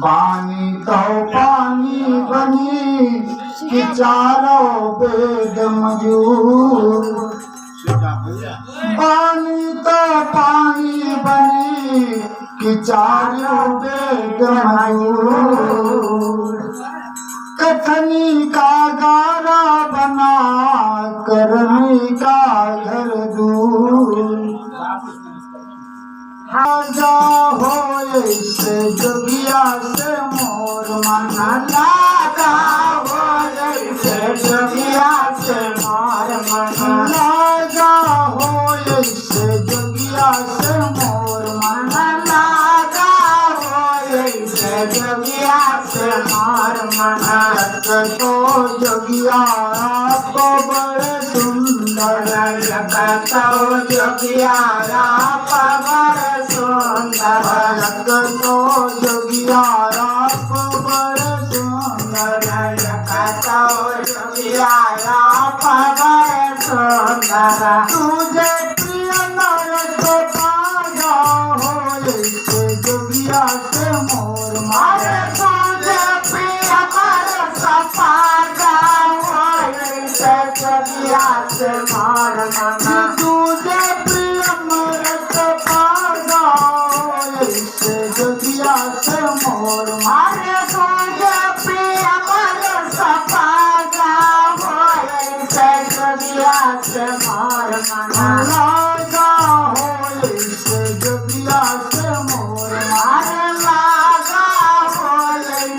पानी तो पानी बनी कि चारों वेद मजूर। पानी तो पानी बनी कि चारों वेद मजूर। कथनी का गारा बना करनी का घर दूर। राजा हो से जोगिया से मोर मना लागा हो से जोगिया से मोर मना लागा हो से जोगिया से मोर मना लागा हो से जोगिया से मोर मना। तो जोगिया आपको बड़े सुंदर लगता हो जोगिया आप बड़े सुंदर लगता हो जोगिया आप बड़े सुंदर लगता हो जोगिया आप बड़े सुंदर। तुझे प्रिय नर को पाया हो से जोगिया से मोर मारे। तुझे प्रिय नर को पाया हो से जोगिया से मोर मना। तुझे प्रिय नर को पाया हो से जोगिया से मोर मारे। तुझे प्रिय नर को पाया हो से जोगिया से मोर मना। लागा हो से जोगिया से मोर मारे। लागा हो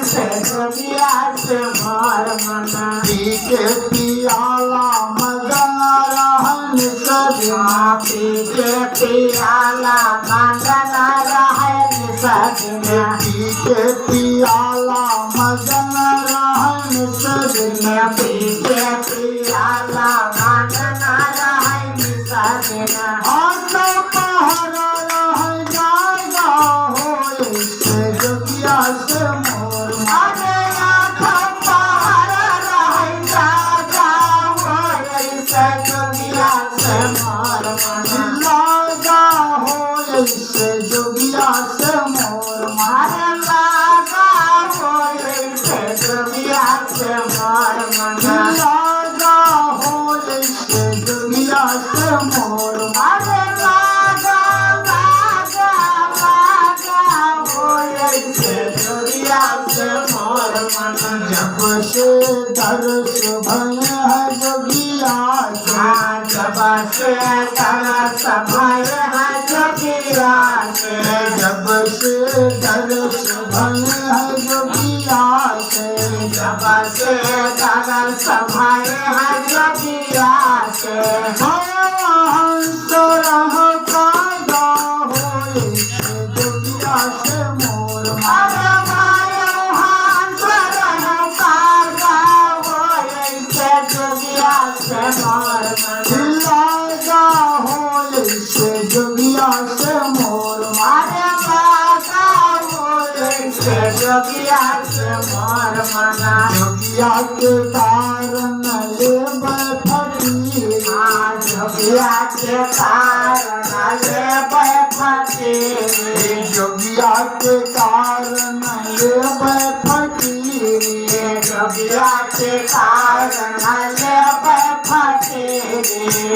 से जोगिया से मोर मना। पी के पियाला मदन रहन सजना। पी के पियाला मदन रहन सजना। पी के पियाला मदन रहन सजना। पी के पियाला मदन रहन सजना। आना पहर रह जाएगा हो से जोगिया से मोर मारे। आना पहर रह जाएगा हो से जोगिया से मोर मना। लागा हो से जोगिया से मोर मारे। लागा हो से जोगिया से मोर मना। लागा हो से जोगिया से मोर मारे। लागा लागा लागा हो से जोगिया से मोर मना। जब से दर्श भय है जोगिया के। जब से दर्श भय है जोगिया के। जब से दर्श भय है जोगिया के। जब से दर्श भय है जोगिया के। हंस रह कागा हो से जोगिया से मोर मारे। हंस रह कागा हो से जोगिया से मोर मना। लागा हो से जोगिया से मोर मारे। लागा हो से जोगिया से मोर मना। जोगिया के कारण ले फकीर। जोगिया के कारण ले फकीर। जोगिया के कारण ले फकीर। जोगिया के कारण ले फकीर।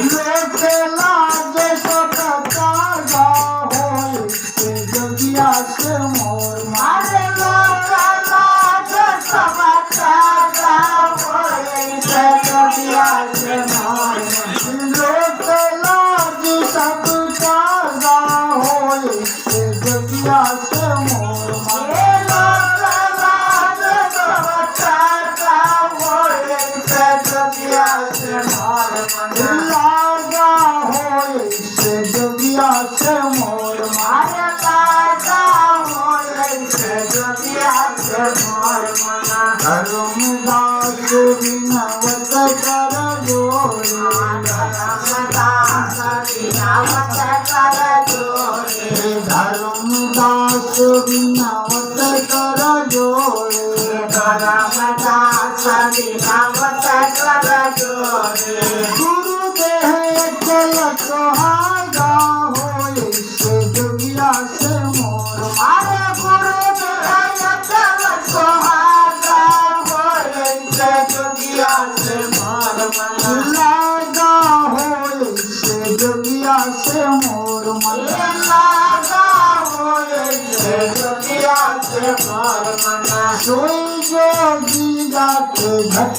लोग लाज सब कागा हो से जोगिया से मोर मारे। लोग लाज सब कागा हो से जोगिया से मोर मना। लोग लाज सब कागा हो से जोगिया से मोर मारे। लोग लाज सब कागा हो से जोगिया से मोर मना। लागा हो से जोगिया से मोर मारे। लागा हो से जोगिया से मोर मना। धर्मदास विनवत कर जोरे। धर्मदास विनवत कर जोरे। धर्मदास विनवत कर जोरे। धर्मदास विनवत कर जोरे। गुरुदेव चल सुहागा हो से जोगिया से मोर मारे।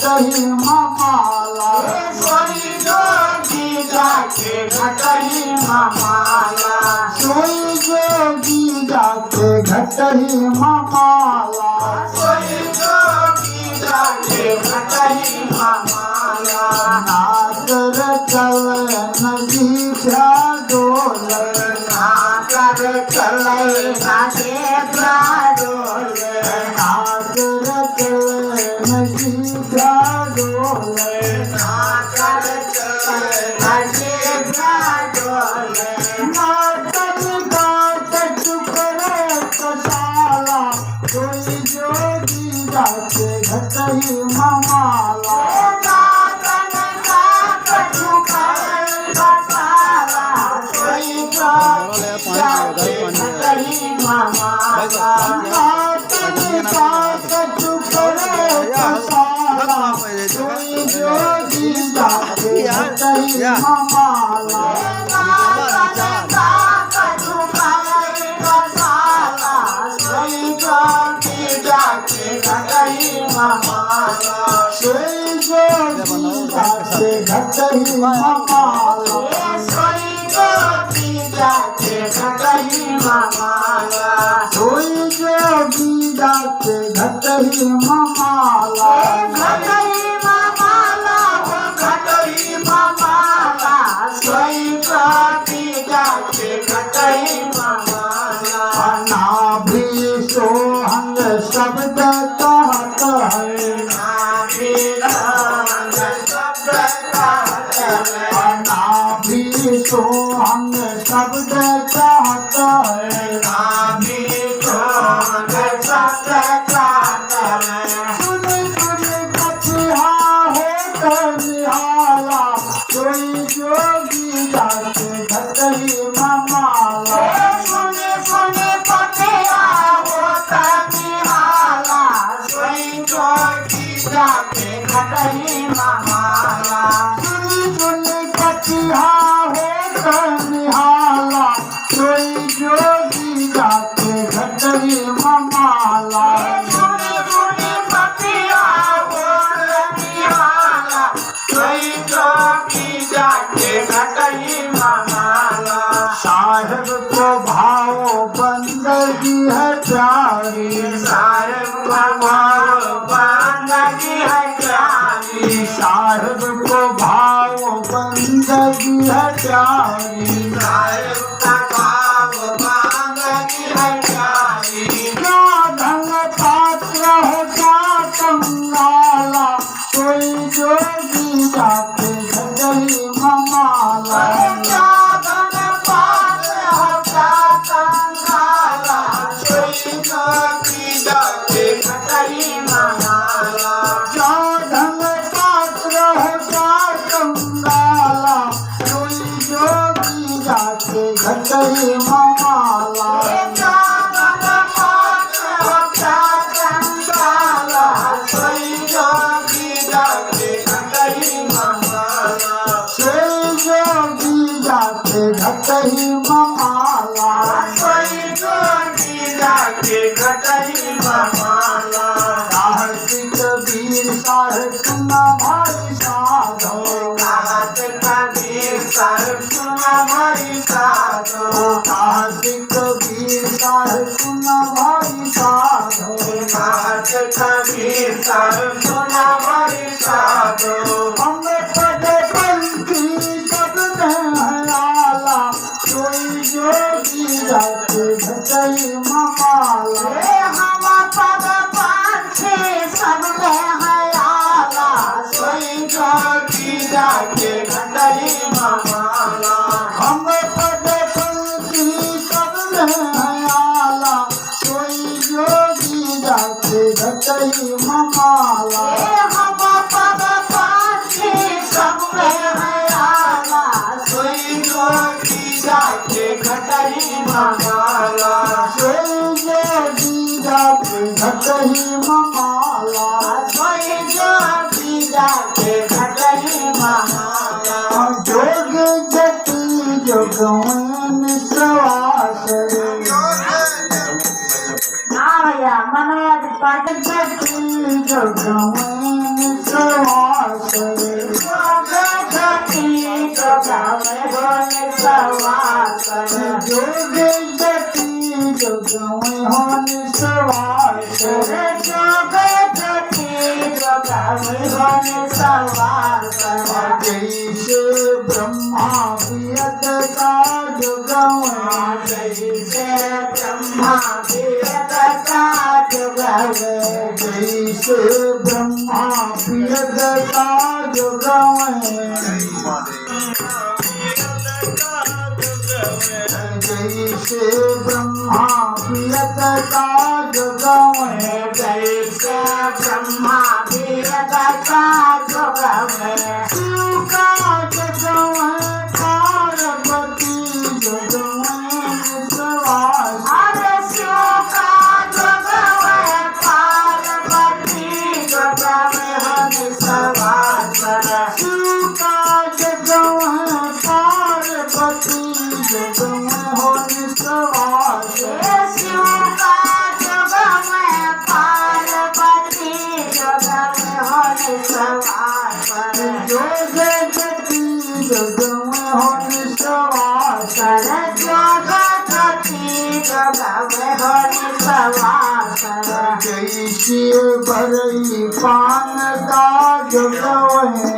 घटही ममाला सोई जोगी जाके घटही ममाला सोई जोगी जाके घटही ममाला सोई जोगी जाके घटही ममाला नागर चल नदी भ्या डोल नागर चल नदी भ्या डोल नागर चल नदी भ्या डोल नागर चल नदी भ्या डोल नागर गात चुकरे कसाला कोई जोगी जाके घटही ममाला सोई जोगी जाके घटही ममाला घटही ममाला घटही ममाला सोई जोगी जाके घटही ममाला नाभि सोहंग शब्द कहत है नाभि सोहंग शब्द कहत है नाभि सोहंग शब्द कहत है नाभि सोहंग शब्द कहत है सुन सुन कथिया होत निहाला कोई जोगी जाके घटही ममाला सुन सुन कथिया होत निहाला कोई जोगी जाके घटही ममाला सुन सुन कथिया होत निहाला कोई जोगी जाके घटही ममाला सुन सुन कथिया होत निहाला कोई जोगी जाके घटही ममाला साहेब को भाव बंदगी है प्यारी साहेब को भाव बंदगी है प्यारी साहेब को भाव बंदगी है प्यारी साहेब का भाव बंदगी है प्यारी क्या धन पात्र हो क्या कंगाला कोई जोगी जाके घटही ममाला क्या धन पात्र हो क्या कंगाला कोई जोगी जाके घटही ममाला क्या धन पात्र हो क्या कंगाला कोई जोगी जाके घटही ममाला क्या धन पात्र हो क्या कंगाला कोई जोगी जाके घटही ममाला कोई जोगी जाके घटही ममाला कोई जोगी जाके घटही ममाला साहसी कबीर साहेब सुना भाई साधो साहसी कबीर साहेब सुना भाई साधो साहसी कबीर साहेब सुना भाई साधो साहसी कबीर साहेब सुना भाई साधो हम पद पंथी सब में हयाला कोई जोगी जाके घटही ममाला हम पद पंथी सब में हयाला कोई जोगी जाके घटही ममाला हम पद पंथी सब में हयाला कोई जोगी जाके घटही ममाला हम पद पंथी सब में हयाला कोई जोगी जाके घटही ममाला कोई जोगी जाके घटही ममाला कोई जोगी जाके घटही ममाला जोग जति जोगवन सवास ना भैया मनोज पाठ जति जोगवन निसवास जोगावे हो निसवास जोगे जति जोगावे हो निसवास जोगे जति जोगावे हो निसवास जैसे ब्रह्मा वियत का जोगावे जैसे ब्रह्मा वियत का जोगावे जैसे ब्रह्मा वियत का जोगावे जैसे ब्रह्मा वियत का जोगावे जैसे ब्रह्मा वियत का जोगावे शिव का जोगावे पार्वती जोगावे निसवास अरे शिव का जोगावे पार्वती जोगावे हो निसवास शिव का जोगावे पार्वती जोगावे हो निसवास शिव का जोगावे पार्वती जोगावे हो निसवास जोगे जति जोगावे हो निसवास जोगे जति जोगावे हो निसवास जैसे बरई पान का जोगावे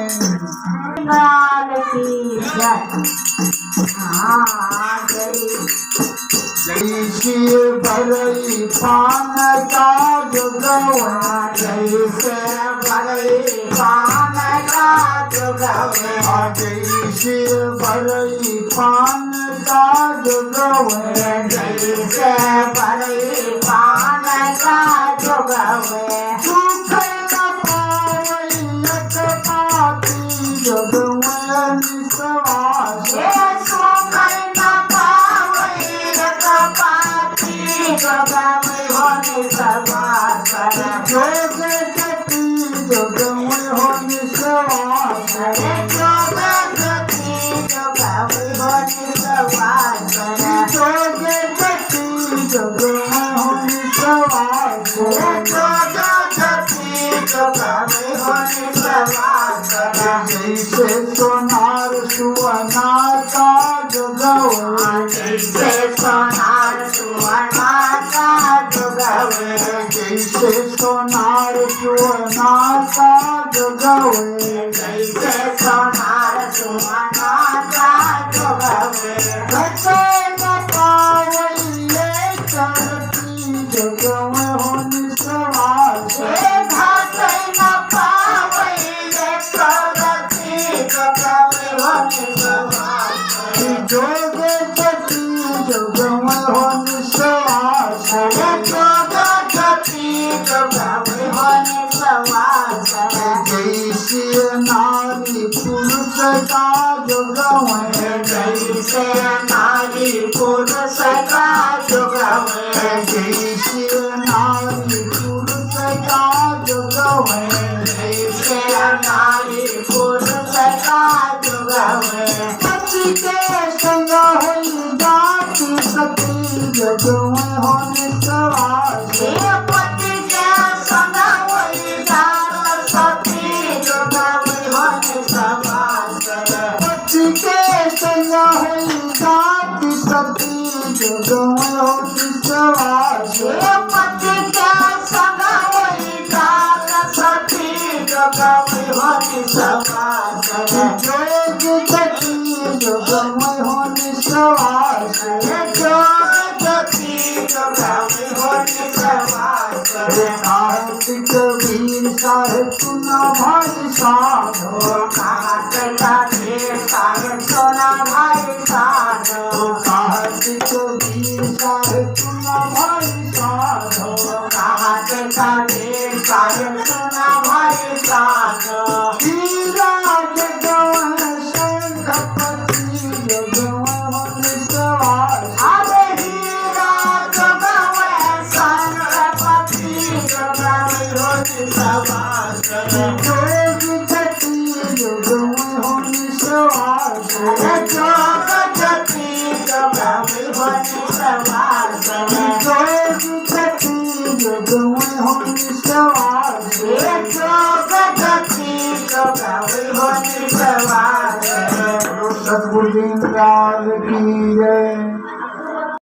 लाल की जय जैसे बरई पान का जोगावे जैसे बरई पान का जोगावे जैसे बरई पान का जोगावे जैसे बरई पान का जोगावे सुख न पावई एक पाती जोगावे निसवास सुख न पावई एक पाती जोगावे हो निसवास जोगे जति जोगावे हो निसवास जोगे जति जोगावे हो निसवास जोगे जति जोगावे हो निसवास जोगे जति जोगावे हो निसवास जैसे सोनार सुवनार का जोगावे जैसे सोनार सुवनार का जोगावे जैसे सोनार सुवनार का जोगावे जैसे सोनार सुवनार का जोगावे घटे न पावई ये करती जोगावे हो निसवास घटे न पावई ये करती जोगावे हो निसवास जोगे जति जोगावे हो निसवास जोगे जति जोगावे हो निसवास जैसे नारी पुरुष का जोगावे जैसे नारी पुरुष का जोगावे जैसे नारी पुरुष का जोगावे जैसे नारी पुरुष का जोगावे पति के संग होई जाति सती जोगावे हो निसवास पति के संग होई जाति सती जोगावे हो निसवास पति के संग होई जाति सती जोगावे हो निसवास पति के संग होई जाति सती जोगावे हो निसवास जोगे जति जोगावे हो निसवास जोगे जति जोगावे हो निसवास कार्तिक वीर साहेब सुना भाई साधो कार्तिक वीर साहेब सुना भाई साधो कार्तिक वीर साहेब सुना भाई साधो कार्तिक वीर साहेब सुना भाई साधो हीरा जोगावे शंखपति जोगावे हो निसवास अरे हीरा जोगावे शंखपति जोगावे हो निसवास जोगे जति जोगावे हो निसवास श्रृंगार की जय